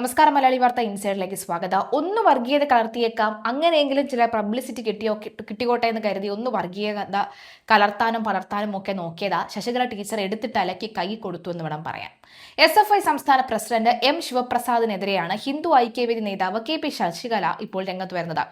നമസ്കാരം മലയാളി വാർത്ത ഇൻസൈഡിലേക്ക് സ്വാഗതം. ഒന്ന് വർഗീയത കലർത്തിയേക്കാം, അങ്ങനെയെങ്കിലും ചില പബ്ലിസിറ്റി കിട്ടിയോട്ടെ എന്ന് കരുതി ഒന്ന് വർഗീയത കലർത്താനും പലർത്താനും ഒക്കെ നോക്കിയതാ ശശികല ടീച്ചർ എടുത്തിട്ട് അലക്കി കൈ കൊടുത്തു എന്ന് വേണം പറയാൻ. SFI സംസ്ഥാന പ്രസിഡന്റ് M ശിവപ്രസാദിനെതിരെയാണ് ഹിന്ദു ഐക്യവേദി നേതാവ് KP ശശികല ഇപ്പോൾ രംഗത്ത് വരുന്നത്.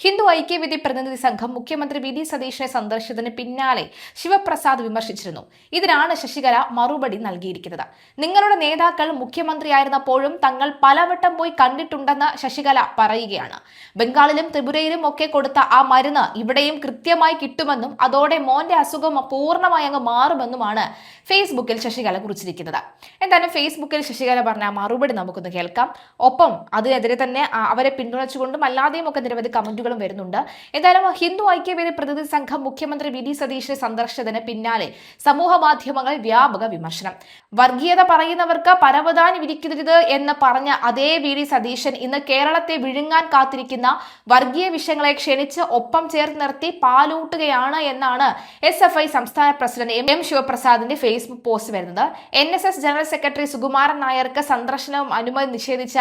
ഹിന്ദു ഐക്യവേദി പ്രതിനിധി സംഘം മുഖ്യമന്ത്രി VD സതീശനെ സന്ദർശിച്ചതിന് പിന്നാലെ ശിവപ്രസാദ് വിമർശിച്ചിരുന്നു. ഇതിനാണ് ശശികല മറുപടി നൽകിയിരിക്കുന്നത്. നിങ്ങളുടെ നേതാക്കൾ മുഖ്യമന്ത്രിയായിരുന്നപ്പോഴും തങ്ങൾ പലവട്ടം പോയി കണ്ടിട്ടുണ്ടെന്ന് ശശികല പറയുകയാണ്. ബംഗാളിലും ത്രിപുരയിലും ഒക്കെ കൊടുത്ത ആ മരുന്ന് ഇവിടെയും കൃത്യമായി കിട്ടുമെന്നും അതോടെ മോന്റെ അസുഖം പൂർണ്ണമായി അങ്ങ് മാറുമെന്നുമാണ് ഫേസ്ബുക്കിൽ ശശികല കുറിച്ചിരിക്കുന്നത്. എന്തായാലും ഫേസ്ബുക്കിൽ ശശികല പറഞ്ഞ മറുപടി നമുക്കൊന്ന് കേൾക്കാം. ഒപ്പം അതിനെതിരെ തന്നെ അവരെ പിന്തുണച്ചുകൊണ്ടും അല്ലാതെയും ഒക്കെ നിരവധി കമന്റുകളും വരുന്നുണ്ട്. എന്തായാലും ഹിന്ദു ഐക്യവേദി പ്രതിനിധി സംഘം മുഖ്യമന്ത്രി VD സതീശനെ സന്ദർശിച്ചതിന് പിന്നാലെ സമൂഹ മാധ്യമങ്ങളിൽ വ്യാപക വിമർശനം. വർഗീയത പറയുന്നവർക്ക് പരവതാനി വിരിക്കരുത് എന്ന് പറഞ്ഞ അതേ VD സതീശൻ ഇന്ന് കേരളത്തെ വിഴുങ്ങാൻ കാത്തിരിക്കുന്ന വർഗീയ വിഷയങ്ങളെ ക്ഷണിച്ച് ഒപ്പം ചേർത്ത് നിർത്തി പാലൂട്ടുകയാണ് എന്നാണ് SFI സംസ്ഥാന പ്രസിഡന്റ് M ശിവപ്രസാദിന്റെ ഫേസ്ബുക്ക് പോസ്റ്റ് വരുന്നത്. NSS ജനറൽ സെക്രട്ടറി സുകുമാരൻ നായർക്ക് സന്ദർശനവും അനുമതി നിഷേധിച്ച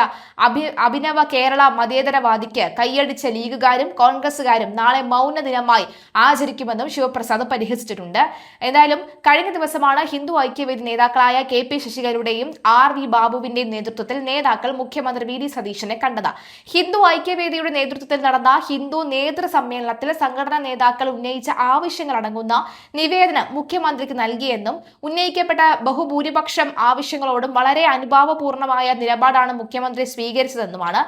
അഭിനവ കേരള മതേതരവാദിക്ക് കൈയടിച്ച ലീഗുകാരും കോൺഗ്രസുകാരും നാളെ മൗന ദിനമായി ആചരിക്കുമെന്നും ശിവപ്രസാദ് പരിഹസിച്ചിട്ടുണ്ട്. എന്തായാലും കഴിഞ്ഞ ദിവസമാണ് ഹിന്ദു ഐക്യവേദി നേതാക്കളായ KP ശശികലയുടെയും RV ബാബുവിന്റെയും നേതൃത്വത്തിൽ നേതാക്കൾ മുഖ്യമന്ത്രി VD സതീശനെ കണ്ടത്. ഹിന്ദു ഐക്യവേദിയുടെ നേതൃത്വത്തിൽ നടന്ന ഹിന്ദു നേതൃ സമ്മേളനത്തിൽ സംഘടനാ നേതാക്കൾ ഉന്നയിച്ച ആവശ്യങ്ങൾ അടങ്ങുന്ന നിവേദനം മുഖ്യമന്ത്രിക്ക് നൽകിയെന്നും ഉന്നയിക്കപ്പെട്ട ബഹുഭൂരിപക്ഷം ആവശ്യങ്ങളോടും വളരെ അനുഭാവപൂർണമായ നിലപാടാണ് മുഖ്യമന്ത്രി സ്വീകരിച്ചതെന്നുമാണ്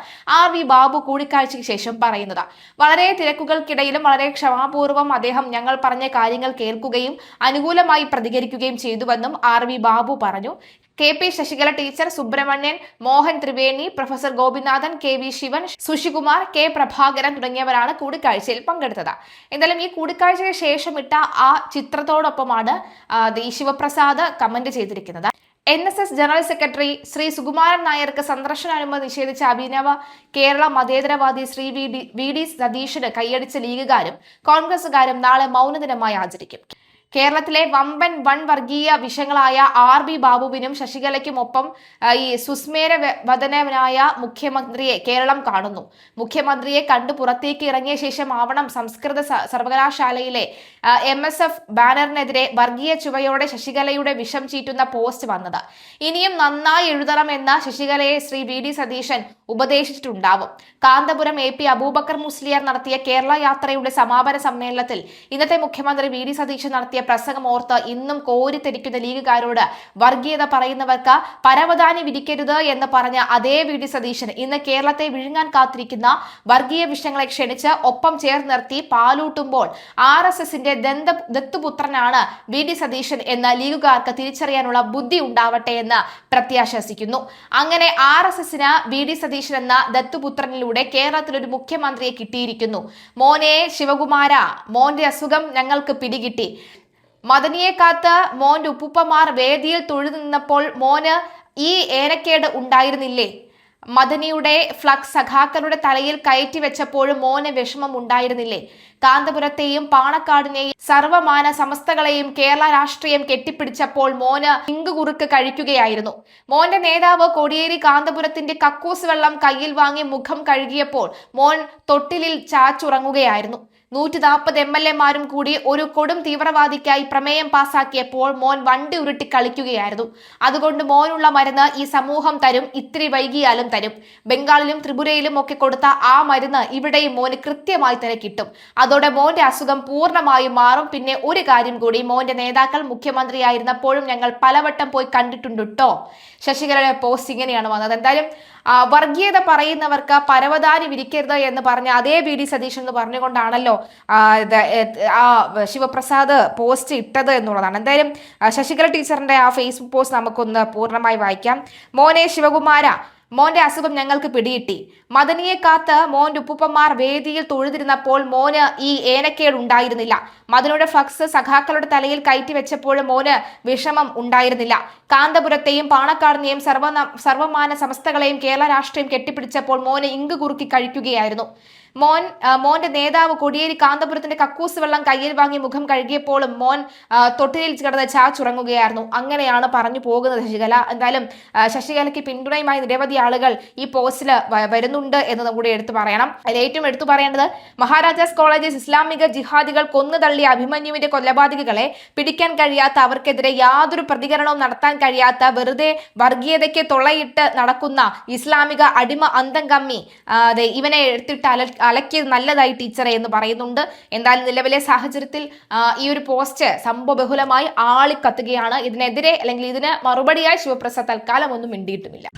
RV ബാബു കൂടിക്കാഴ്ചയ്ക്ക് ശേഷം പറയുന്നത്. വളരെ തിരക്കുകൾക്കിടയിലും വളരെ ക്ഷമാപൂർവ്വം അദ്ദേഹം ഞങ്ങൾ പറഞ്ഞ കാര്യങ്ങൾ കേൾക്കുകയും അനുകൂലമായി പ്രതികരിക്കുകയും ചെയ്തുവെന്നും RV ബാബു പറഞ്ഞു. KP Sasikala teacher, Subramanian, Mohan Triveni, professor Gopinathan, KV Sivan, Sushikumar, K Prabhakaran തുടങ്ങിയവരാണ് കൂടിക്കാഴ്ചയിൽ പങ്കെടുത്തത്. എന്തായാലും ഈ കൂടിക്കാഴ്ചയ്ക്ക് ശേഷം ഇട്ട ആ ചിത്രത്തോടൊപ്പമാണ് ശിവപ്രസാദ് കമന്റ് ചെയ്തിരിക്കുന്നത്. NSS general secretary Shri Sukumaran നായർക്ക് സന്ദർശനാനുമതി നിഷേധിച്ച അഭിനവ കേരള മതേതരവാദി ശ്രീ VD സതീശന് കൈയടിച്ച ലീഗുകാരും കോൺഗ്രസുകാരും നാളെ മൗനദിനമായി ആചരിക്കും. കേരളത്തിലെ വൻ വർഗീയ വിഷയങ്ങളായ RV ബാബുവിനും ശശികലയ്ക്കും ഒപ്പം ഈ സുസ്മേര വദനനായ മുഖ്യമന്ത്രിയെ കേരളം കാണുന്നു. മുഖ്യമന്ത്രിയെ കണ്ടു പുറത്തേക്ക് ഇറങ്ങിയ ശേഷം ആവണം സംസ്കൃത സർവകലാശാലയിലെ MSF ബാനറിനെതിരെ വർഗീയ ചുവയോടെ ശശികലയുടെ വിഷം ചീറ്റുന്ന പോസ്റ്റ് വന്നത്. ഇനിയും നന്നായി എഴുതണമെന്ന ശശികലയെ ശ്രീ VD സതീശൻ ഉപദേശിച്ചിട്ടുണ്ടാവും. കാന്തപുരം AP അബൂബക്കർ മുസ്ലിയാർ നടത്തിയ കേരള യാത്രയുടെ സമാപന സമ്മേളനത്തിൽ ഇന്നത്തെ മുഖ്യമന്ത്രി VD സതീശൻ നടത്തിയ പ്രസംഗം ഓർത്ത് ഇന്നും കോരിത്തെരിക്കുന്ന ലീഗുകാരോട് വർഗീയത പറയുന്നവർക്ക് പരവതാനി വിരിക്കരുത് എന്ന് പറഞ്ഞ അതേ VD സതീശൻ ഇന്ന് കേരളത്തെ വിഴുങ്ങാൻ കാത്തിരിക്കുന്ന വർഗീയ വിഷയങ്ങളെ ക്ഷണിച്ച് ഒപ്പം ചേർത്ത് നിർത്തി പാലൂട്ടുമ്പോൾ RSSന്റെ ദത്തുപുത്രനാണ് VD സതീശൻ എന്ന് ലീഗുകാർക്ക് തിരിച്ചറിയാനുള്ള ബുദ്ധി ഉണ്ടാവട്ടെ എന്ന് പ്രത്യാശിക്കുന്നു. അങ്ങനെ RSSന് VD സതീശൻ എന്ന ദത്തുപുത്രനിലൂടെ കേരളത്തിൽ ഒരു മുഖ്യമന്ത്രിയെ കിട്ടിയിരിക്കുന്നു. മോനെ ശിവകുമാര, മോന്റെ അസുഖം ഞങ്ങൾക്ക് പിടികിട്ടി. മദനിയെ കാത്ത് മോന്റെ ഉപ്പുപ്പമാർ വേദിയിൽ തൊഴുതു നിന്നപ്പോൾ മോന് ഈ ഏനക്കേട് ഉണ്ടായിരുന്നില്ലേ? മദനിയുടെ ഫ്ലക്സ് സഖാക്കളുടെ തലയിൽ കയറ്റി വെച്ചപ്പോഴും മോന് വിഷമം ഉണ്ടായിരുന്നില്ലേ? കാന്തപുരത്തെയും പാണക്കാടിനെയും സർവമാന സമസ്തകളെയും കേരള രാഷ്ട്രീയം കെട്ടിപ്പിടിച്ചപ്പോൾ മോന് ഇങ്കുകുറുക്ക് കഴിക്കുകയായിരുന്നു. മോന്റെ നേതാവ് കോടിയേരി കാന്തപുരത്തിന്റെ കക്കൂസ് വെള്ളം കയ്യിൽ വാങ്ങി മുഖം കഴുകിയപ്പോൾ മോൻ തൊട്ടിലിൽ ചാച്ചുറങ്ങുകയായിരുന്നു. 140 MLA-മാരും കൂടി ഒരു കൊടും തീവ്രവാദിക്കായി പ്രമേയം പാസാക്കിയപ്പോൾ മോൻ വണ്ടി ഉരുട്ടി കളിക്കുകയായിരുന്നു. അതുകൊണ്ട് മോനുള്ള മരുന്ന് ഈ സമൂഹം തരും, ഇത്തിരി വൈകിയാലും തരും. ബംഗാളിലും ത്രിപുരയിലും ഒക്കെ കൊടുത്ത ആ മരുന്ന് ഇവിടെയും മോന് കൃത്യമായി തന്നെ കിട്ടും. അതോടെ മോന്റെ അസുഖം പൂർണ്ണമായും മാറും. പിന്നെ ഒരു കാര്യം കൂടി, മോന്റെ നേതാക്കൾ മുഖ്യമന്ത്രിയായിരുന്നപ്പോഴും ഞങ്ങൾ പലവട്ടം പോയി കണ്ടിട്ടുണ്ട് ട്ടോ. ശശികലയുടെ പോസ്റ്റ് ഇങ്ങനെയാണ് വന്നത്. എന്തായാലും വർഗീയത പറയുന്നവർക്ക് പരവതാനി വിരിക്കരുത് എന്ന് പറഞ്ഞ അതേ VD സതീശൻ എന്ന് പറഞ്ഞുകൊണ്ടാണല്ലോ ശിവപ്രസാദ് പോസ്റ്റ് ഇട്ടത് എന്നുള്ളതാണ്. എന്തായാലും ശശികല ടീച്ചറിന്റെ ആ ഫേസ്ബുക്ക് പോസ്റ്റ് നമുക്കൊന്ന് പൂർണ്ണമായി വായിക്കാം. മോനെ ശിവകുമാര, മോന്റെ അസുഖം ഞങ്ങൾക്ക് പിടികിട്ടി. മദനിയെ കാത്ത് മോന്റെ ഉപ്പുപ്പന്മാർ വേദിയിൽ തൊഴുതിരുന്നപ്പോൾ മോന് ഈ ഏനക്കേട് ഉണ്ടായിരുന്നില്ല. മദനിയുടെ ഫ്ലക്സ് സഖാക്കളുടെ തലയിൽ കയറ്റി വെച്ചപ്പോഴും മോന് വിഷമം ഉണ്ടായിരുന്നില്ല. കാന്തപുരത്തെയും പാണക്കാടിനെയും സർവമാന സമസ്തകളെയും കേരള രാഷ്ട്രീയം കെട്ടിപ്പിടിച്ചപ്പോൾ മോന് ഇങ്ക് കുറുക്കി കഴിക്കുകയായിരുന്നു. മോന്റെ നേതാവ് കോടിയേരി കാന്തപുരത്തിന്റെ കക്കൂസ് വെള്ളം കയ്യിൽ വാങ്ങി മുഖം കഴുകിയപ്പോഴും മോൻ തൊട്ടിലിൽ കിടന്ന് ചാച്ചുറങ്ങുകയായിരുന്നു. അങ്ങനെയാണ് പറഞ്ഞു പോകുന്നത് ശശികല. എന്തായാലും ശശികലയ്ക്ക് പിന്തുണയുമായി നിരവധി ആളുകൾ ഈ പോസ്റ്റിൽ വരുന്നുണ്ട് എന്നതും കൂടി എടുത്തു പറയണം. അതിൽ ഏറ്റവും എടുത്തു പറയേണ്ടത് മഹാരാജാസ് കോളേജിൽ ഇസ്ലാമിക ജിഹാദികൾ കൊന്നു തള്ളിയ അഭിമന്യുവിന്റെ കൊലപാതകികളെ പിടിക്കാൻ കഴിയാത്ത, അവർക്കെതിരെ യാതൊരു പ്രതികരണവും നടത്താൻ കഴിയാത്ത, വെറുതെ വർഗീയതയ്ക്ക് തൊള്ളയിട്ട് നടക്കുന്ന ഇസ്ലാമിക അടിമ അന്തം കമ്മി ഇവനെ എടുത്തിട്ട് അലക്കിയത് നല്ലതായി ടീച്ചറെ എന്ന് പറയുന്നുണ്ട്. എന്തായാലും നിലവിലെ സാഹചര്യത്തിൽ ഈ ഒരു പോസ്റ്റ് സംഭവബഹുലമായി ആളിക്കത്തുകയാണ്. ഇതിനെതിരെ അല്ലെങ്കിൽ ഇതിന് മറുപടിയായി ശിവപ്രസാദ് തൽക്കാലം ഒന്നും മിണ്ടിയിട്ടുമില്ല.